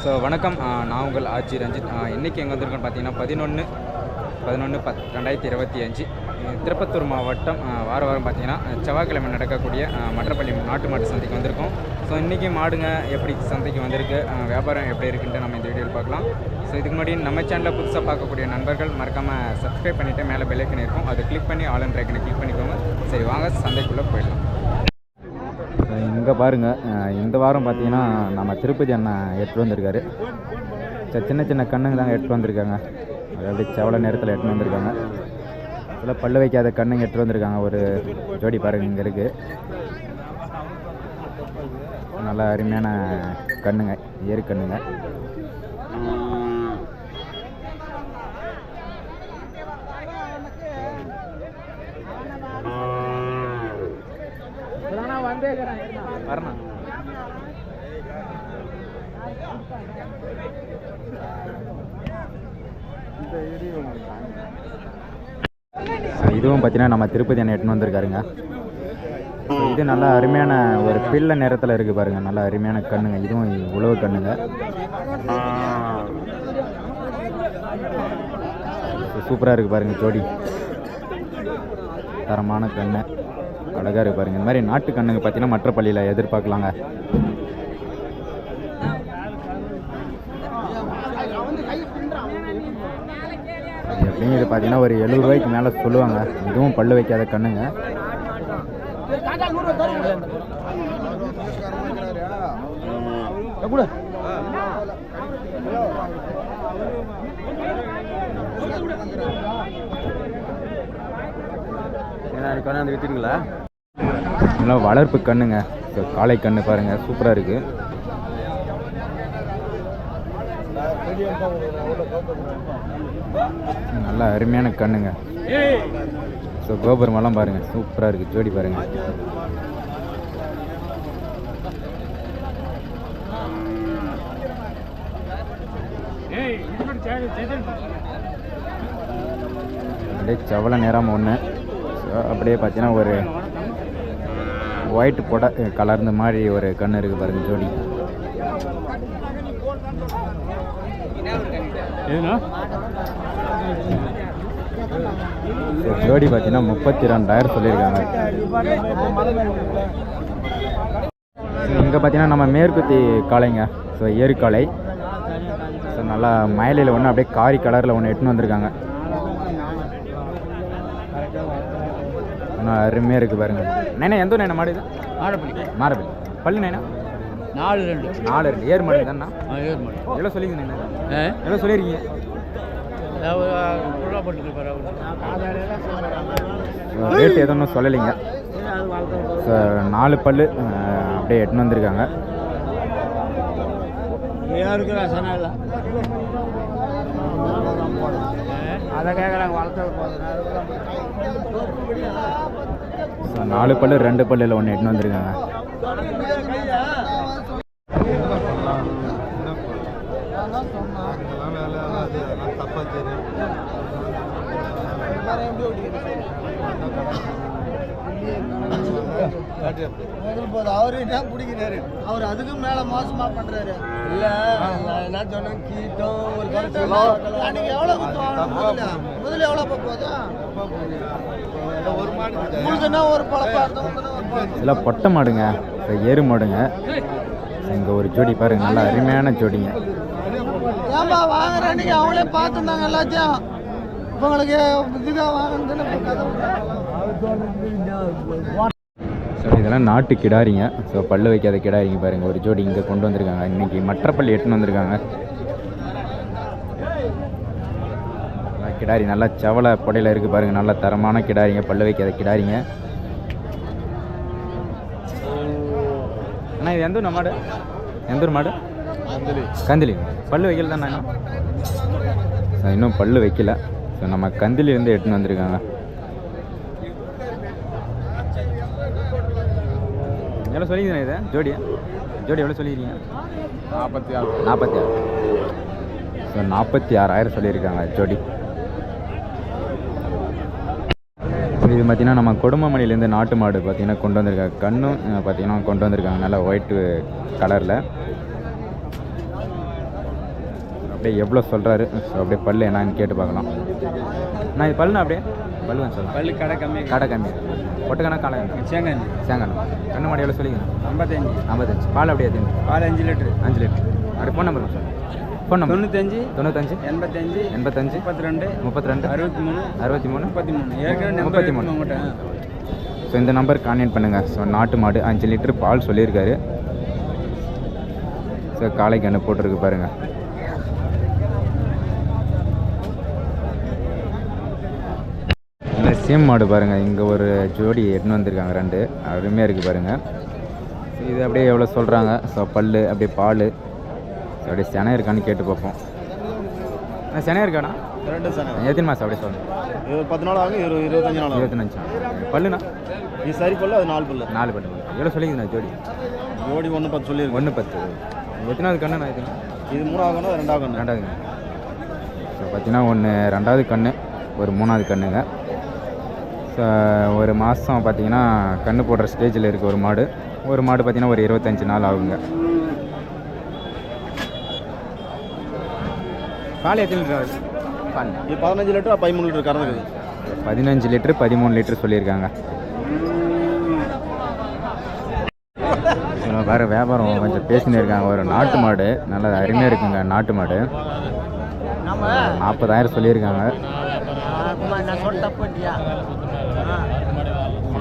So வணக்கம், நான் உங்கள் ஆட்சி ரஞ்சித். இன்றைக்கி எங்கே வந்திருக்கோன்னு பார்த்தீங்கன்னா 11/10/2025 திருப்பத்தூர் மாவட்டம். வாரம் பார்த்தீங்கன்னா செவ்வாய்க்கிழமை நடக்கக்கூடிய மற்றப்பள்ளி நாட்டு மாட்டு சந்தைக்கு வந்திருக்கோம். ஸோ இன்றைக்கி மாடுங்க எப்படி சந்தைக்கு வந்திருக்கு, வியாபாரம் எப்படி இருக்குன்ட்டு நம்ம இந்த வீடியோவில் பார்க்கலாம். ஸோ இதுக்கு முன்னாடி நம்ம சேனலில் புதுசாக பார்க்கக்கூடிய நண்பர்கள் மறக்காமல் சப்ஸ்கிரைப் பண்ணிவிட்டு மேலே பெல் ஐக்கன் இருக்கும், அதை கிளிக் பண்ணி ஆல் அண்ட் ஐக்கனை கிளிக் பண்ணிக்கோங்க. சரி வாங்க சந்தைக்குள்ளே போயிடலாம். இங்கே பாருங்கள், இந்த வாரம் பார்த்தீங்கன்னா நம்ம திருப்பதி அண்ணன் எடுத்துகிட்டு வந்திருக்காரு. சின்ன சின்ன கண்ணுங்க தாங்க எடுத்துகிட்டு வந்திருக்காங்க. அதாவது செவல நேரத்தில் எடுத்துகிட்டு வந்திருக்காங்க. இதில் பல்லு வைக்காத கண்ணுங்க எடுத்துகிட்டு வந்திருக்காங்க. ஒரு ஜோடி பாருங்கள் இங்கே இருக்குது. நல்லா அருமையான கண்ணுங்க, ஏறு கண்ணுங்க. வரணும் இதுவும் பார்த்தீங்கன்னா நம்ம திருப்பதி அண்ணன் எடுத்துன்னு வந்திருக்காருங்க. இது நல்லா அருமையான ஒரு பிள்ளை நேரத்தில் இருக்குது பாருங்கள். நல்லா அருமையான கண்ணுங்க. இதுவும் உழவு கண்ணுங்க. சூப்பராக இருக்குது பாருங்கள். ஜோடி தரமான கண்ணு, அழகாக இருக்குது பாருங்கள். இந்த மாதிரி நாட்டு கண்ணுங்க பார்த்தீங்கன்னா மற்ற பள்ளியில் எதிர்பார்க்கலாங்க. எப்படியும் இது பார்த்தீங்கன்னா ஒரு 70 ரூபாய்க்கு மேலே சொல்லுவாங்க. இதுவும் பல்லு வைக்காத கண்ணுங்க. நல்லா வளர்ப்பு கண்ணுங்க. காளை கண்ணு பாருங்கள், சூப்பராக இருக்குது. நல்லா அருமையான கண்ணுங்க. ஸோ கோபுரமெல்லாம் பாருங்கள், சூப்பராக இருக்குது. ஜோடி பாருங்கள். அப்படியே செவல நேரம் ஒன்று. அப்படியே பார்த்தீங்கன்னா ஒரு ஒயிட் போட கலர்ந்த மாதிரி ஒரு கண்ணு இருக்குது பாருங்கள். ஜோடி ஜோடி பார்த்தீங்கன்னா 32,000 சொல்லியிருக்காங்க. இங்கே பார்த்தீங்கன்னா நம்ம மேற்குத்தி காளைங்க. ஸோ ஏறுக்காளை. ஸோ நல்லா மயிலையில் ஒன்று அப்படியே காரி கலரில் ஒன்று எடுத்துன்னு வந்திருக்காங்க. இன்னும் அருமையாக இருக்குது பாருங்கள். நைனா எந்த நைனா மாடு இது? மாரப்பள்ளி பள்ளி நைனா 4 ஏறு மாடு தானே. எவ்வளோ சொல்லிங்க நைனா? எவ்வளோ சொல்லியிருக்கீங்க? ரேட் எதுவும் சொல்லலைங்க. ஸோ 4 பல்லு அப்படியே எட்டுன்னு வந்திருக்காங்க. ஸோ 4 பல்லு 2 பல்லில் ஒன்று எட்டுன்னு வந்திருக்காங்க. அவரு என்ன பிடிக்கிறாரு, அவர் அதுக்கும் மேல மோசமா பண்றாரு. இல்ல என்ன சொன்ன கீட்டம் ஒரு எவ்வளவு முதல்ல எவ்வளவு போகுது? ஒரு இல்லை பொட்டை மாடுங்க, ஏறு மாடுங்க. இங்கே ஒரு ஜோடி பாருங்க, நல்லா அருமையான ஜோடிங்க. ஏன்பா வாங்குறேன், நீங்க அவங்களே பார்த்துருந்தாங்க எல்லாத்தையும். உங்களுக்கு இதுக்காக வாங்கணுன்னு. ஸோ இதெல்லாம் நாட்டு கிடாரிங்க. ஸோ பல்லு வைக்காத கிடாரிங்க பாருங்கள். ஒரு ஜோடி இங்கே கொண்டு வந்திருக்காங்க. இன்றைக்கி மற்ற பள்ளி எடுத்துன்னு வந்திருக்காங்க. கிடாரி நல்லா செவலை புடையில் இருக்குது பாருங்கள். நல்லா தரமான கிடாரிங்க, பல்லு வைக்காத கிடாரிங்க. அண்ணா இது எந்த ஊர் மாடு? எந்த ஊர் மாடு? கந்திலி. பல்லு வைக்கல தானே இன்னும்? இன்னும் பல்லு வைக்கல. ஸோ நம்ம கந்திலிருந்து எடுத்துன்னு வந்திருக்காங்க. எவ்வளோ சொல்லிக்கிறேன் இதை? ஜோடி எவ்வளோ சொல்லிக்கிறீங்க? 46. ஸோ 46,000 சொல்லியிருக்காங்க ஜோடி. இது பார்த்திங்கன்னா நம்ம கொடுமமணிலேருந்து நாட்டு மாடு பார்த்திங்கன்னா கொண்டு வந்திருக்காங்க. கண்ணும் பார்த்திங்கன்னா கொண்டு வந்திருக்காங்க நல்லா ஒயிட்டு கலரில். அப்படியே எவ்வளோ சொல்கிறாரு. ஸோ அப்படியே பல்லு என்னன்னு கேட்டு பார்க்கலாம். நான் இது பல்லுண்ணா அப்படியே பல்லு வந்து சொல்லலாம். பல்லு கடை கம்மி ஒட்டுக்கணக்கு காலை சேங்கண்ணா கண்ணு மாடி எவ்வளோ சொல்லிக்கணும்? 55. பால் அப்படியே எத்தனை? பால் 5 லிட்டரு. 5 லிட்டர். அப்படியே phone number sir. Phone number 95 85 32 63 33 ஏற்கனவே 33. ஸோ இந்த நம்பர் கான்டாக்ட் பண்ணுங்கள். ஸோ நாட்டு மாடு 5 லிட்டர் பால் சொல்லியிருக்காரு. ஸோ காளை கண்ணு போட்டிருக்கு பாருங்கள். இந்த சேம் மாடு பாருங்கள். இங்கே ஒரு ஜோடி எட்டுன்னு வந்திருக்காங்க, 2 அருமையாக இருக்குது பாருங்கள். இது அப்படியே எவ்வளோ சொல்கிறாங்க. ஸோ பல் அப்படியே பால் அப்படியே செனை இருக்கான்னு கேட்டு பார்ப்போம். செனை இருக்காண்ணா? 2 சனை. எத்தனை மாதம் அப்படியே சொல்லுங்கள்? இது 10 நாள் ஆகும். 25 நாள் 25. பல்லுண்ணா? இது சரி பல்லு, அது 4 பல்லு. 4 பல்லு. எவ்வளோ சொல்லிக்குதுண்ணா ஜோடி? ஜோடி 1.10 சொல்லியிருக்கு. 1.10. எத்தனாவது கண்ணுண்ணா இது? இது 3ஆவது கண்ணு, 2ஆவது கண்ணு. 2வது கண்ணு. ஸோ பார்த்தீங்கன்னா 1 2வது கண்ணு, ஒரு 3வது கண்ணுங்க. ஸோ ஒரு மாதம் பார்த்தீங்கன்னா கண்ணு போடுற ஸ்டேஜில் இருக்குது ஒரு மாடு. ஒரு மாடு பார்த்தீங்கன்னா ஒரு 25 நாள் ஆகுங்க. பால் எத்தனை லிட்டர்? பால் இது 15 லிட்டர் 13 லிட்டர் கறந்துக்குது. 15 லிட்டரு 13 லிட்டர் சொல்லியிருக்காங்க. வேறு வியாபாரம் கொஞ்சம் பேசினே இருக்காங்க. ஒரு நாட்டு மாடு நல்லா அருமையாக இருக்குங்க. நாட்டு மாடு 40,000 சொல்லியிருக்காங்க.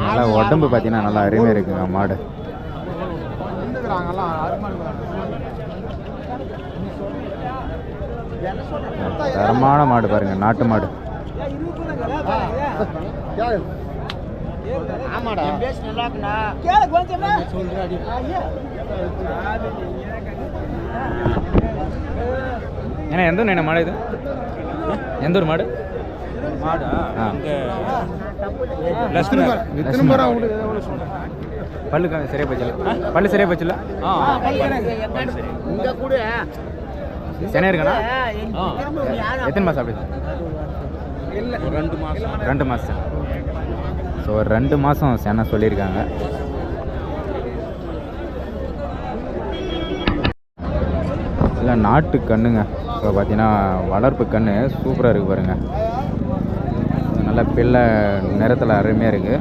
நல்லா உடம்பு பார்த்தீங்கன்னா நல்லா அருமையாக இருக்குங்க மாடு. தரமான மாடு பாருங்கள், நாட்டு மாடு. ஏன்னா எந்த ஊர் மாடு இது? எந்த ஊர் மாடு? பல்லு சரியா போச்சுல? பல்லு சரியா போச்சுல? சென்னை இருக்காண்ணா? எத்தனை மாதம் அப்படி? 2 மாதம். ஸோ ஒரு 2 மாதம் சென்னை சொல்லியிருக்காங்க. இல்லை நாட்டு கண்ணுங்க. ஸோ பார்த்தீங்கன்னா வளர்ப்பு கண்ணு சூப்பராக இருக்குது பாருங்கள். நல்லா பிள்ளை நிறத்தில் அருமையாக இருக்குது.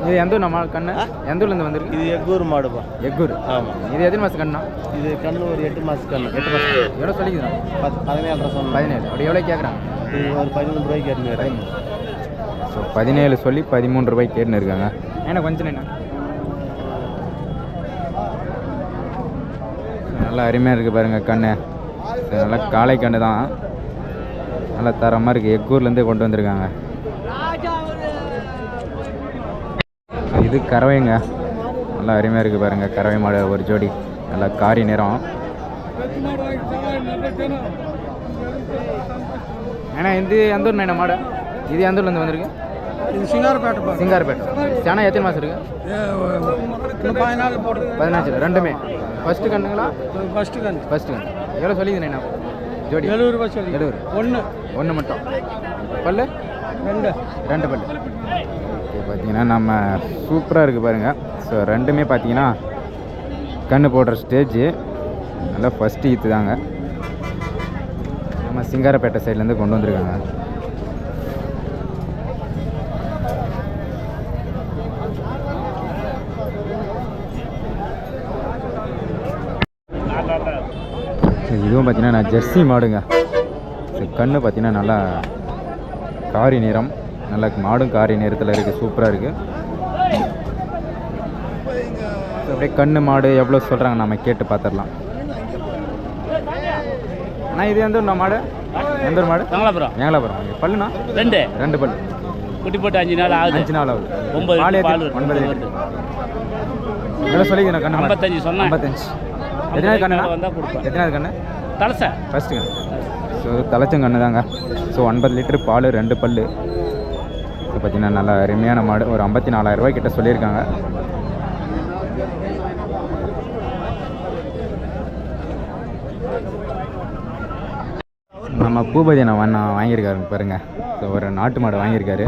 இது எந்த ஊர் நம்ம கண்ணு? எந்த ஊர்லேருந்து வந்திருக்கு? இது எக்கூர் மாடுப்பா. எக்கூர். ஆமாம். இது எத்தனை மாதம் கண்ணா? இது கண்ணு ஒரு 8 மாதம் கண்ணு. 8 மாதம். எவ்வளோ சொல்லிக்கிறோம்? 17 சொன்னோம். 17. அப்படி எவ்வளோ கேட்குறாங்க? இது ஒரு 13 ரூபாய்க்கு கேட்டுருக்காரு. ஸோ 17 சொல்லி 13 ரூபாய்க்கு கேட்டுன்னு இருக்காங்க. ஏன்னா கொஞ்சம் என்ன நல்லா அருமையாக இருக்குது பாருங்கள் கண்ணு. நல்லா காளை கண்ணு தான், நல்லா தரமாக இருக்குது. எக்கூர்லேருந்தே கொண்டு வந்திருக்காங்க. இது கறவைங்க, நல்லா அருமையாக இருக்குது பாருங்கள். கறவை மாடு ஒரு ஜோடி, நல்லா காரி நிறம். ஏன்னா இது எந்த ஊர் என்ன மாடு? இது எந்த ஊர்லேருந்து வந்திருக்கு? இது சிங்காரப்பேட்டை. சிங்காரப்பேட்டை. சேனா எத்தனை மாதம் இருக்குது? 15. ரெண்டுமே ஃபஸ்ட்டு கண்ணுங்களா? ஃபஸ்ட்டு கண்ணு. எவ்வளோ சொல்லிக்குதுண்ணே என்ன ஜோடி? 70 ரூபாய் சொல்லி. 70. ஒன்று மட்டும். பல்லு 2 பல்லு. ஓகே, பார்த்தீங்கன்னா நம்ம சூப்பராக இருக்குது பாருங்கள். ஸோ ரெண்டுமே பார்த்தீங்கன்னா கண்ணு போடுற ஸ்டேஜு நல்லா ஃபஸ்ட்டு ஈத்து தாங்க. நம்ம சிங்காரப்பேட்டை சைட்லேருந்து கொண்டு வந்திருக்காங்க. இதுவும் பார்த்தீங்கன்னா நான் ஜெர்சி மாடுங்க. கண்ணு பார்த்தீங்கன்னா நல்லா காரி நிறம், நல்லா மாடும் காரி நிறத்தில் இருக்குது, சூப்பராக இருக்குது. அப்படியே கண்ணு மாடு எவ்வளோ சொல்கிறாங்க நம்ம கேட்டு பார்த்துடலாம். அண்ணா இது எந்த ஊர் மாடு? எந்த ஒரு மாடு? ஏங்கலாபுரம். பல்லுண்ணா? 2 பல்லு. குட்டி போட்டு 5 நாள் ஆகுது. 5 நாள் ஆகுது. 9 லிட்டர். எவ்வளோ சொல்லிக்கிறேன் கண்ணு? 55 சொன்னேன். 55. எத்தனாவது கண்ணு வந்தால் கொடுப்பேன். எத்தனாவது கண்ணு? தலசை ஃபஸ்ட்டு கண்ணு. ஸோ தலைச்சங்கண்ணு தாங்க. ஸோ 9 லிட்டர் பால், 2 பல்லு. இப்போ பார்த்தீங்கன்னா நல்லா அருமையான மாடு. ஒரு 54,000 ரூபாய் கிட்ட சொல்லியிருக்காங்க. நம்ம பூபதி அண்ணா வாங்கியிருக்காரு பாருங்க. ஸோ ஒரு நாட்டு மாடு வாங்கியிருக்காரு,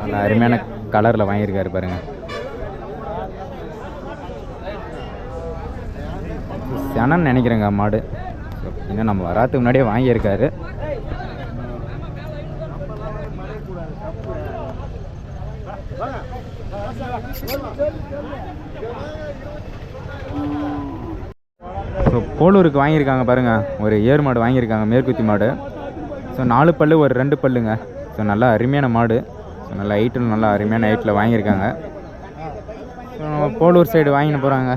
நல்லா அருமையான கலரில் வாங்கியிருக்காரு பாருங்கள். செனன்னு நினைக்கிறேங்க மாடு. ஸோ இன்னும் நம்ம வராதுக்கு முன்னாடியே வாங்கியிருக்காரு. ஸோ போலூருக்கு வாங்கியிருக்காங்க பாருங்கள், ஒரு ஏர் மாடு வாங்கியிருக்காங்க, மேற்குத்தி மாடு. ஸோ 4 பல்லு ஒரு 2 பல்லுங்க. ஸோ நல்லா அருமையான மாடு. ஸோ நல்லா ஹைட்டில் நல்லா அருமையான ஹைட்டில் வாங்கியிருக்காங்க. ஸோ போலூர் சைடு வாங்கின்னு போகிறாங்க.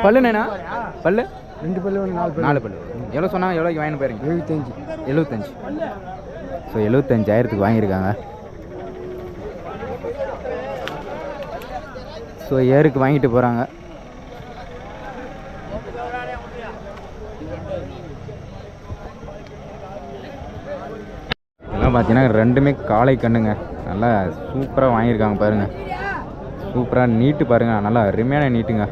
பல்லுண்ணா பல்லு 2 பல்லு 4 பல்லு. எவ்வளோ சொன்னாங்க? எவ்வளோக்கு வாங்கின்னு போயிருங்க? 75. ஸோ 75,000க்கு வாங்கியிருக்காங்க. ஸோ ஏருக்கு வாங்கிட்டு போகிறாங்க. இதெல்லாம் பார்த்தீங்கன்னா ரெண்டுமே காளை கண்ணுங்க. நல்லா சூப்பராக வாங்கியிருக்காங்க பாருங்கள். சூப்பராக நீட்டு பாருங்கள், நல்லா அருமையான நீட்டுங்க.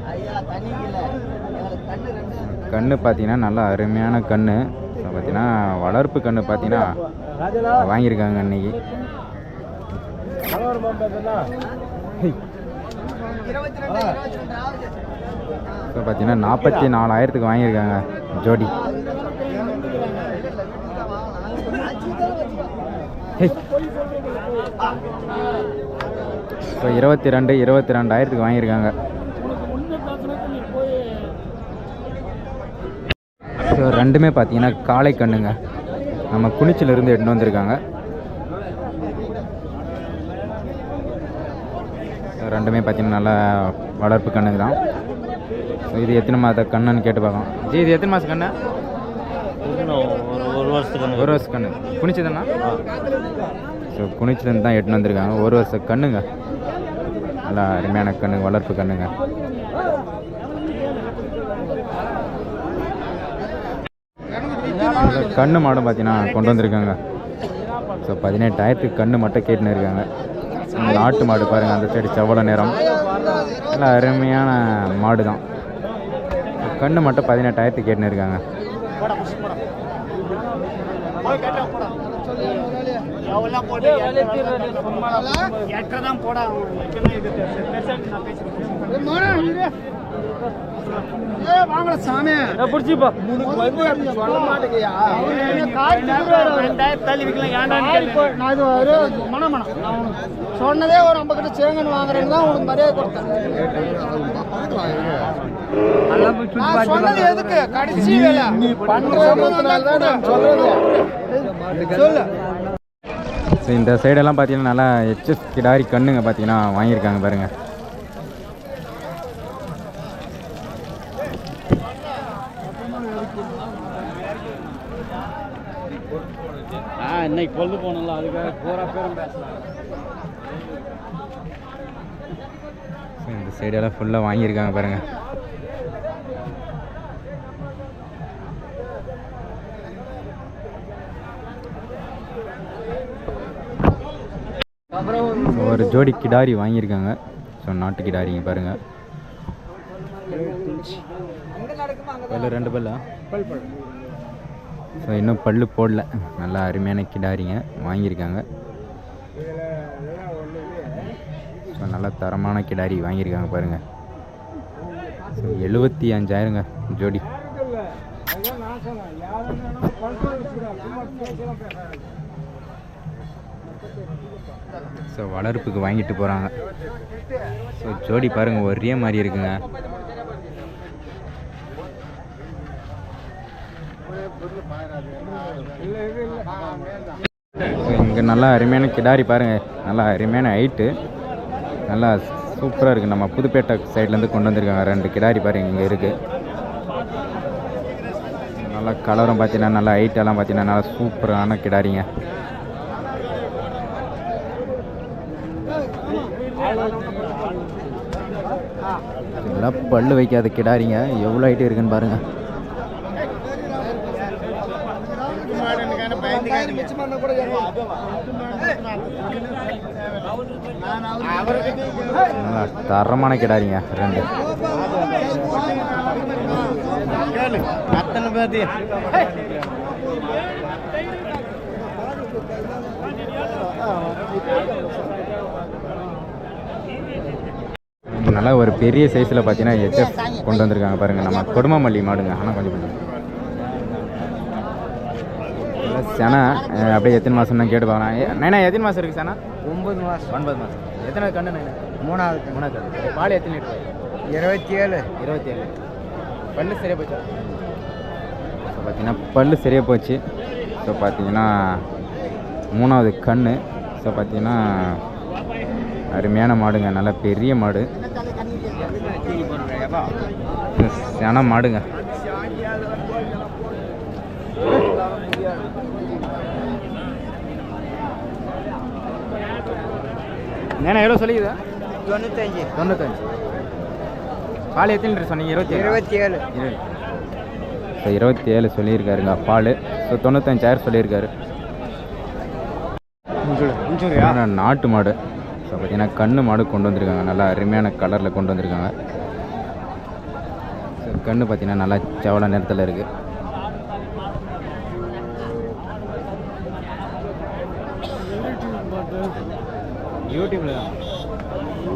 கன்று பார்த்தீங்கன்னா நல்லா அருமையான கன்று. பார்த்தீங்கன்னா வளர்ப்பு கன்று பார்த்தீங்கன்னா வாங்கியிருக்காங்க அன்னைக்கு. இப்போ பார்த்தீங்கன்னா 44,000க்கு வாங்கியிருக்காங்க ஜோடி. இப்போ 22,000க்கு வாங்கியிருக்காங்க. ஸோ ரெண்டுமே பார்த்தீங்கன்னா காளை கண்ணுங்க. நம்ம குனிச்சிலிருந்து எடுத்துகிட்டு வந்திருக்காங்க. ரெண்டுமே பார்த்தீங்கன்னா நல்லா வளர்ப்பு கண்ணுங்க தான். ஸோ இது எத்தனை மாத கண்ணுன்னு கேட்டு பார்க்கலாம். ஜி இது எத்தனை மாதம் கண்ணு? ஒரு வருஷத்துக்கு 1 வருஷம் கண்ணு. குனிச்சதுண்ணா? ஸோ குனிச்சிலேருந்து தான் எடுத்துன்னு வந்திருக்காங்க. 1 வருஷம் கண்ணுங்க. நல்லா அருமையான கண்ணுங்க, வளர்ப்பு கண்ணுங்க. கண்ணு மாடும் பார்த்தீங்கன்னா கொண்டு வந்திருக்காங்க. ஸோ 18,000க்கு கண்ணு மட்டும் கேட்டுன்னு இருக்காங்க. நாட்டு மாடு பாருங்கள், அந்த சைடு செவ்வளோ நேரம். நல்லா அருமையான மாடு தான். கண்ணு மட்டும் 18,000க்கு கேட்டுன்னு இருக்காங்க. சொன்னதே ஒரு 50 கிட்ட சேங்கன்னு வாங்குறேன்னு தான் உனக்கு மரியாதை கொடுத்தேன். சொன்னது எதுக்கு? கடைசி வேலை நீ சொல்லு. ஸோ இந்த சைடெல்லாம் பார்த்தீங்கன்னா நல்லா ஹெச்எஸ் கிடாரி கண்ணுங்க பார்த்தீங்கன்னா வாங்கியிருக்காங்க பாருங்கள். இன்னைக்கு கொல்லு போனல அதுக்காக பூரா பேரும் பேசலாம். இந்த சைடெல்லாம் ஃபுல்லாக வாங்கியிருக்காங்க பாருங்கள். ஒரு ஜோடி கிடாரி வாங்கியிருக்காங்க. ஸோ நாட்டு கிடாரிங்க பாருங்கள். பல்லு 2 பல்லா? ஸோ இன்னும் பல்லு போடல. நல்லா அருமையான கிடாரிங்க வாங்கியிருக்காங்க. ஸோ நல்லா தரமான கிடாரி வாங்கியிருக்காங்க பாருங்கள். ஸோ 75,000ங்க ஜோடி. ஸோ வளர்ப்புக்கு வாங்கிட்டு போகிறாங்க. ஸோ ஜோடி பாருங்கள் ஒரே மாதிரி இருக்குங்க. ஸோ இங்கே நல்லா அருமையான கிடாரி பாருங்கள். நல்லா அருமையான ஹைட்டு, நல்லா சூப்பராக இருக்குது. நம்ம புதுப்பேட்டை சைட்லேருந்து கொண்டு வந்திருக்காங்க. 2 கிடாரி பாருங்கள் இங்கே இருக்குது. நல்லா கலரும் பார்த்தீங்கன்னா நல்லா ஹைட்டெல்லாம் பார்த்தீங்கன்னா நல்லா சூப்பரான கிடாரிங்க. இதெல்லாம் பல்லு வைக்காத கிடாரிங்க. எவ்வளோ ஹைட்டு இருக்குன்னு பாருங்கள். நல்லா தரமான கிடாரிங்க 2. நல்லா ஒரு பெரிய சைஸில் பார்த்தீங்கன்னா ஹெச்எஃப் கொண்டு வந்திருக்காங்க பாருங்கள். நம்ம கொடுமாமல்லி மாடுங்க. ஆனால் கொஞ்சம் செனா அப்படியே எத்தனை மாதம்னா கேட்டு பார்க்கலாம். நைனா எத்தனை மாதம் இருக்குது செனா? 9 மாதம். 9 மாதம். எத்தனை கண்ணு நைனா? மூணாவது கண்ணு. பால் எத்தனை லிட்டர்? 27. பல்லு சரியாக போச்சு. ஸோ பார்த்தீங்கன்னா பல்லு சரியாக போச்சு. ஸோ பார்த்தீங்கன்னா 3வது கண்ணு. ஸோ பார்த்தீங்கன்னா அருமையான மாடுங்க. நல்லா பெரிய மாடு. சென மாடுங்க. நேனா எவ்வளோ சொல்லிக்குதா? 95. பால் எத்தனை லிட்டர் சொன்னீங்க? 27. ஸோ 27 சொல்லியிருக்காருங்க பால். ஸோ 95,000 சொல்லியிருக்காரு. நாட்டு மாடு. ஸோ பார்த்தீங்கன்னா கண்ணு மாடு கொண்டு வந்திருக்காங்க. நல்லா அருமையான கலரில் கொண்டு வந்திருக்காங்க. ஸோ கண்ணு பார்த்தீங்கன்னா நல்லா செவல நிறத்தில் இருக்குது. யூடியூப்ல தான்.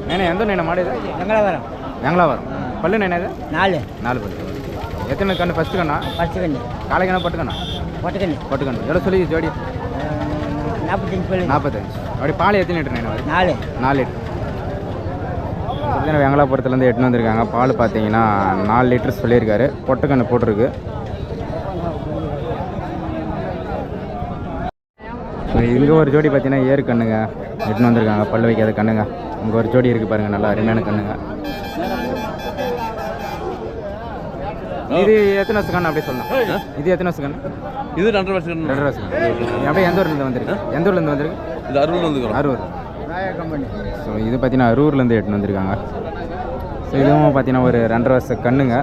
நேனா எந்த நேனா மாடு இது? வெங்களாவரம். பல்லு நேனா இது? 4 பல்லு. எத்தனை கண்ணு? ஃபஸ்ட்டு கண்ணா? காலை கண்ணா பொட்டு கண்ணா? பொட்டு கண்ணு. எவ்வளோ சொல்லி ஜோடி? 45. அப்படி பால் எத்தனை லிட்டர் நேனா? 4 லிட்டர். வெங்கலாபுரத்துலேருந்து எட்டுன்னு வந்திருக்காங்க. பால் பார்த்தீங்கன்னா 4 லிட்டர் சொல்லியிருக்காரு. பொட்டு கண்ணு போட்டிருக்கு. ஸோ இங்கே ஒரு ஜோடி பார்த்தீங்கன்னா ஏறு கண்ணுங்க எட்டுன்னு வந்திருக்காங்க. பல்லு வைக்காத கண்ணுங்க. இங்கே ஒரு ஜோடி இருக்குது பாருங்கள். நல்லா அருமையான கண்ணுங்க. இது எத்தனை வருஷம் கண்ணு? அப்படியே சொல்லலாம். இது எத்தனை வருஷம் கண்ணு? இது 2.5 வருஷம். 2 வருஷம். அப்படியே எந்த ஊர்லேருந்து வந்திருக்கு? எந்த ஊர்லேருந்து வந்திருக்கு? இது அரூர். ஸோ இது பார்த்தீங்கன்னா அரூர்லேருந்து எட்டுன்னு வந்திருக்காங்க. ஸோ இதுவும் பார்த்தீங்கன்னா ஒரு 2.5 வருஷம் கண்ணுங்க.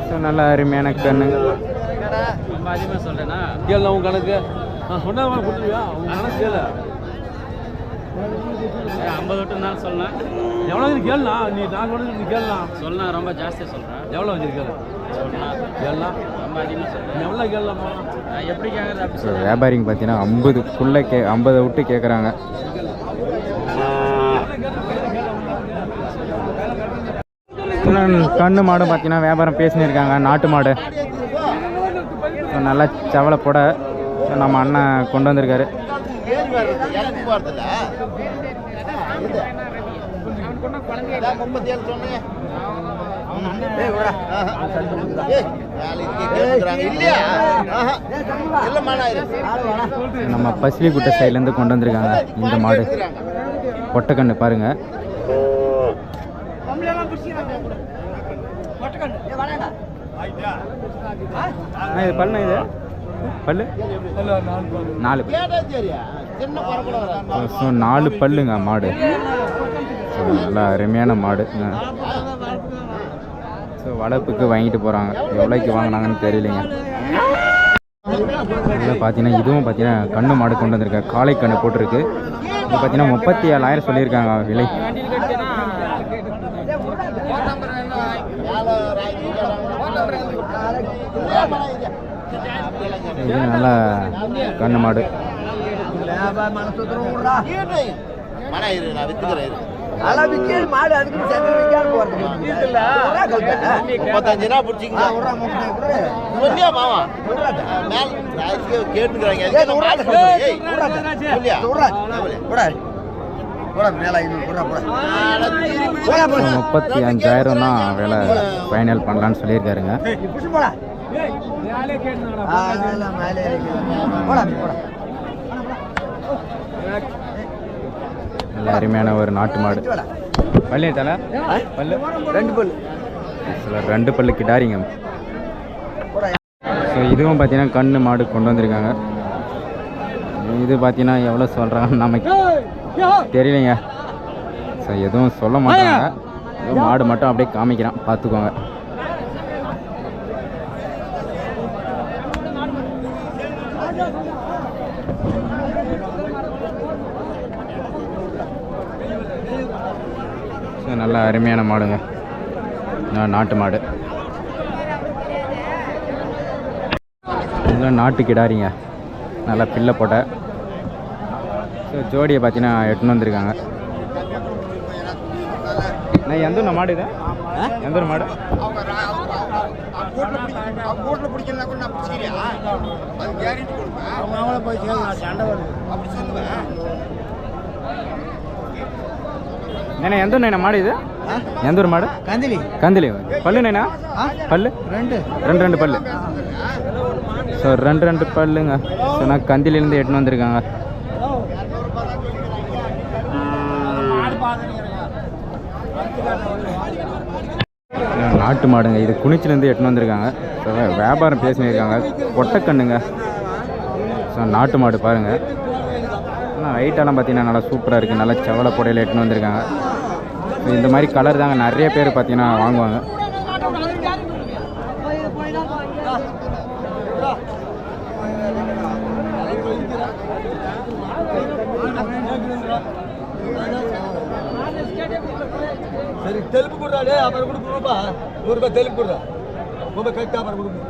ஸோ நல்லா அருமையான கண்ணுங்க. ரொம்ப அதிகமாக சொல்கிறேன்னா கேள்வி உன் கணக்கு சொன்னா கொடுத்துருவியா? உன் கணக்கு கேளு. 50 விட்டுனாலும் சொல்லலாம். எவ்வளோ கேளுண்ணா? நான் சொல்றது நீ கேளுண்ணா. சொல்லலாம். ரொம்ப ஜாஸ்தியாக சொல்கிறேன். எவ்வளோ வச்சிருக்கேன்? சொல்லலாம். கேளுண்ணா. ரொம்ப அதிகமாக சொல்கிறேன். எவ்வளோ கேட்கலாமா? எப்படி கேட்குறது? ஸோ வியாபாரிங்க பார்த்தீங்கன்னா 50க்குள்ளே 50 விட்டு கேட்குறாங்க. கண்ணு மாடும் பார்த்தீங்கன்னா வியாபாரம் பேசினு இருக்காங்க. நாட்டு மாடு. ஸோ நல்லா செவலை போட நம்ம அண்ணன் கொண்டு வந்திருக்காரு. நம்ம பசிலிக்குட்டை சைட்லேருந்து கொண்டு வந்திருக்காங்க இந்த மாடு. பொட்டக்கண்ணு பாருங்க. இது பல்லு இது பல்லு 4 ஸோ 4 பல்லுங்க மாடு. ஸோ நல்லா அருமையான மாடு. ஸோ வளர்ப்புக்கு வாங்கிட்டு போகிறாங்க. எவ்வளோக்கு வாங்கினாங்கன்னு தெரியலைங்க. இதில் பார்த்தீங்கன்னா இதுவும் பார்த்தீங்கன்னா கண்ணு மாடு கொண்டு வந்திருக்காங்க. காளை கண்ணு போட்டிருக்கு. இது பார்த்தீங்கன்னா 37,000 சொல்லியிருக்காங்க விலை. இது நல்லா கண்ணு மாடு. $35,000 தான் விலை ஃபைனல் பண்ணலான்னு சொல்லியிருக்காருங்க. நல்ல அருமையான ஒரு நாட்டு மாடு. பல்லு தலை பல்லு 2 பல்லு. 2 பல்லு கிடாரிங்க. ஸோ இதுவும் பார்த்தீங்கன்னா கண்ணு மாடு கொண்டு வந்திருக்காங்க. இது பார்த்தீங்கன்னா எவ்வளோ சொல்கிறாங்க நமக்கு தெரியலைங்க. ஸோ எதுவும் சொல்ல மாட்டாங்க. மாடு மட்டும் அப்படியே காமிக்கிறான், பார்த்துக்கோங்க. நல்ல அருமையான மாடுங்க, நாட்டு மாடு. இதெல்லாம் நாட்டு கிடாரிங்க, நல்லா பிள்ளை போட்ட. ஸோ ஜோடியை பார்த்தீங்கன்னா எட்டுன்னு வந்திருக்காங்க. நான் எந்த ஊர் மாடு இது எந்த ஊர் மாடு నేను ఎంత ఉన్నాయినా మాడు ఇది ఎంత ఊరు మాడు కందిలి కందిలి పళ్ళు నేనా పళ్ళు ரெண்டு பல்லு ஸோ ரெண்டு பல்லுங்க ஸோ நான் கந்திலேருந்து எட்டுன்னு வந்திருக்காங்க நாட்டு மாடுங்க இது குனிச்சிலேருந்து எட்டுன்னு வந்திருக்காங்க ஸோ வியாபாரம் பேசினிருக்காங்க கொட்டைக்கண்ணுங்க ஸோ நாட்டு மாடு பாருங்கள் ஆனால் ஹைட்டெல்லாம் பார்த்தீங்கன்னா நல்லா சூப்பராக இருக்குது நல்லா செவலை புடையில் எட்டுன்னு வந்திருக்காங்க இந்த மாதிரி கலர் தாங்க நிறைய பேர் பார்த்தீங்கன்னா வாங்குவாங்க சரி தெலுப்பு கொடுறாடே அப்புறம் கொடுப்பா ₹100 தெலுப்பு கொடுறா ரொம்ப கரெக்டா அப்புறம் கொடுப்பா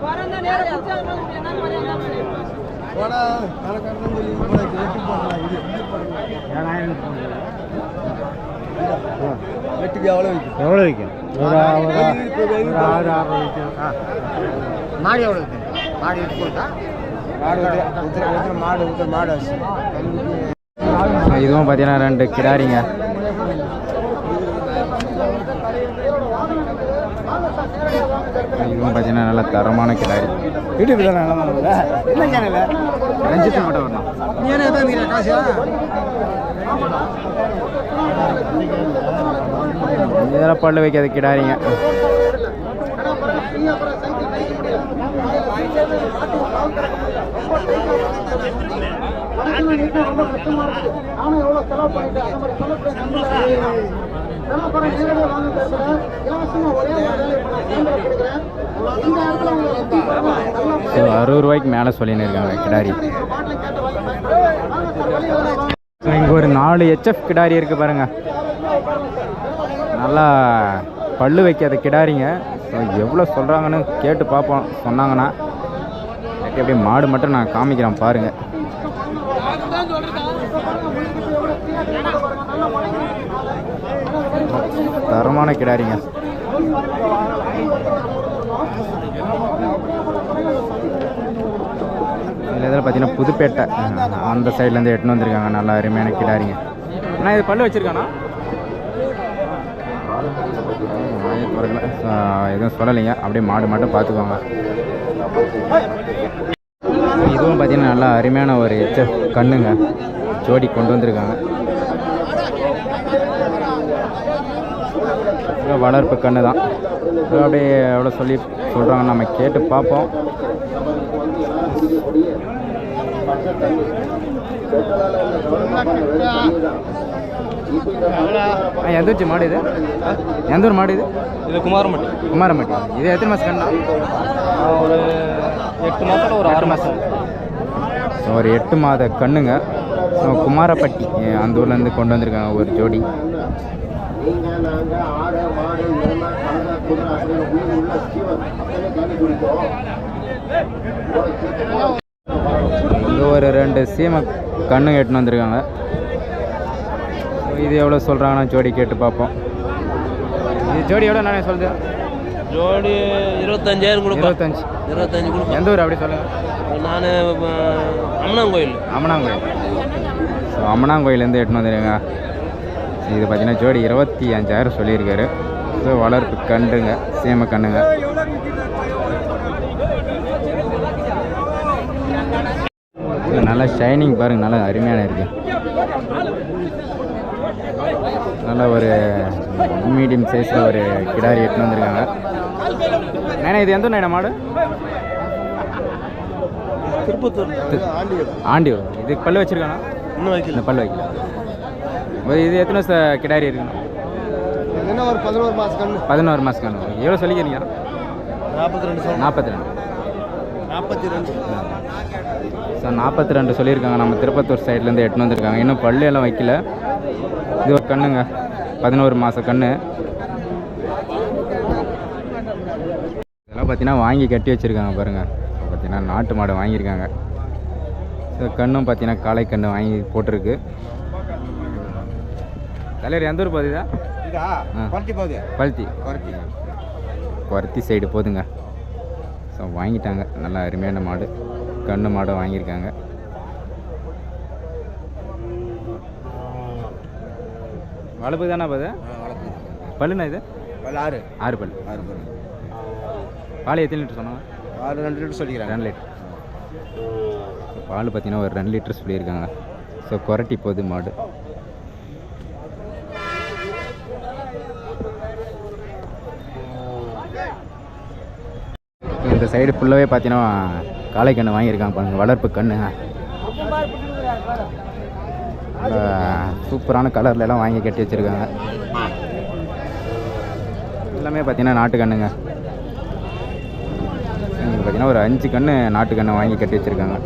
போடா கணக்காரன் சொல்லி போடா வெட்டி போடலாம் இது வெட்டிக்கு எவ்வளோ விற்கும் ஒரு 6 விற்கும் மாடு எவ்வளோ விற்கும் மாடு விற்று கொடுத்தா மாடு இதுவும் பார்த்தீங்கன்னா 2 கிடாரிங்க இதுவும் பார்த்தீங்கன்னா நல்ல தரமான கிடாரி யூடியூப்ல என்ன சேனல் ரஞ்சித் மட்டும் வரணும் இதெல்லாம் பல்லு வைக்காத கிடாரிங்க ₹60 மேலே சொல்லின்னு இருக்காங்க கிடாரி இங்கே ஒரு 4 HF கிடாரி இருக்குது பாருங்கள் நல்லா பல்லு வைக்காத கிடாரிங்க எவ்வளோ சொல்கிறாங்கன்னு கேட்டு பார்ப்போம் சொன்னாங்கன்னா அப்படியே மாடு மட்டும் நான் காமிக்கிறேன் பாருங்கள் தரமான கிடாரிங்க இதில் பார்த்தீங்கன்னா புதுப்பேட்டை அந்த சைட்லேருந்து எட்டுன்னு வந்திருக்காங்க நல்லா அருமையான கிடாரிங்க ஆனால் இது பல்லு வச்சுருக்கானா எதுவும் சொல்லலைங்க அப்படியே மாடு மட்டும் பார்த்துக்கோங்க இதுவும் பார்த்தீங்கன்னா நல்லா அருமையான ஒரு HF கண்ணுங்க ஜோடி கொண்டு வந்திருக்காங்க வளர்ப்பு கண்ணு தான் அப்படியே எவ்வளோ சொல்லி சொல்கிறாங்க நம்ம கேட்டு பார்ப்போம் எந்த ஊர் மாடு இது எந்த ஊர் மாடு இது குமாரம்பட்டி இது எத்தனை மாதம் கண்ணா ஒரு 8 மாதம் ஒரு 6 மாதம் ஒரு 8 மாத கண்ணுங்க குமாரப்பட்டி அந்த ஊர்லேருந்து கொண்டு வந்திருக்காங்க ஒரு ஜோடி இங்கே ஒரு 2 சீமை கண்ணு எட்டுன்னு வந்திருக்காங்க இது எவ்வளோ சொல்கிறாங்கன்னா ஜோடி கேட்டு பார்ப்போம் இது ஜோடி எவ்வளோ நானே சொல்லுது ஜோடி 25,000 கொடுப்போம் 25 கொடுப்போம் எந்த ஊர் அப்படி சொல்லுங்கள் நான் அம்மனாங்கோயில் ஸோ அம்மனாங்கோயிலேருந்து எட்டுன்னு வந்துடுங்க இது பார்த்தீங்கன்னா ஜோடி 25,000 சொல்லியிருக்காரு ஸோ வளர்ப்பு கண்டுங்க சேம கண்ணுங்க நல்லா ஷைனிங் பாருங்கள் நல்லா அருமையான இருக்குது நல்லா ஒரு மீடியம் சைஸில் ஒரு கிடாரி எட்டுன்னு வந்திருக்காங்க நேனா இது எந்த நேனா மாடு திருப்பத்தூர் ஆண்டியூர் இதுக்கு பல்லு வச்சுருக்கானா இன்னும் வைக்கல இந்த பல்லு வைக்கல இது எத்தனை வருஷம் கிடாரி இருக்குண்ணா என்ன ஒரு 11 மாசம் கண்ணு 11 மாதம் கண்ணு எவ்வளோ சொல்லிக்கிறீங்க 42 ஸோ 42 சொல்லியிருக்காங்க நம்ம திருப்பத்தூர் சைட்லேருந்து எட்டுன்னு வந்திருக்காங்க இன்னும் பல்லு எல்லாம் வைக்கல இது ஒரு கண்ணுங்க 11 மாத கண்ணு இதெல்லாம் பார்த்தீங்கன்னா வாங்கி கட்டி வச்சுருக்காங்க பாருங்கள் பார்த்தீங்கன்னா நாட்டு மாடு வாங்கியிருக்காங்க ஸோ கண்ணும் பார்த்தீங்கன்னா காளை கண்ணு வாங்கி போட்டிருக்கு தலைவர் எந்த ஊர் பார்த்தீங்கன்னா இருக்கா ஆ. குறைச்சி போகுது பருத்தி குறைச்சி குறத்தி சைடு போதுங்க. ஸோ வாங்கிட்டாங்க. நல்லா அருமையான மாடு, கண்ணு மாடு வாங்கியிருக்காங்க. வளர்ப்பு தானே போது வளர்ப்பு பல்லுண்ணா இது? ஆறு 6 பல். 6 பேர் பால் எத்தனை லிட்டர் சொன்னாங்க? 2 லிட்டர் சொல்லிக்கிறாங்க 2 லிட்டர். பால் பார்த்தீங்கன்னா ஒரு 2 லிட்டர் சொல்லியிருக்காங்க. ஸோ குரட்டி போகுது மாடு. இந்த சைடு ஃபுல்லாகவே பார்த்தீங்கன்னா காளை கன்று வாங்கியிருக்காங்க பாருங்கள், வளர்ப்பு கன்று. சூப்பரான கலர்ல எல்லாம் வாங்கி கட்டி வச்சுருக்காங்க. எல்லாமே பார்த்தீங்கன்னா நாட்டு கண்ணுங்க. இங்கே பார்த்தீங்கன்னா ஒரு 5 கன்று நாட்டு கன்று வாங்கி கட்டி வச்சுருக்காங்க.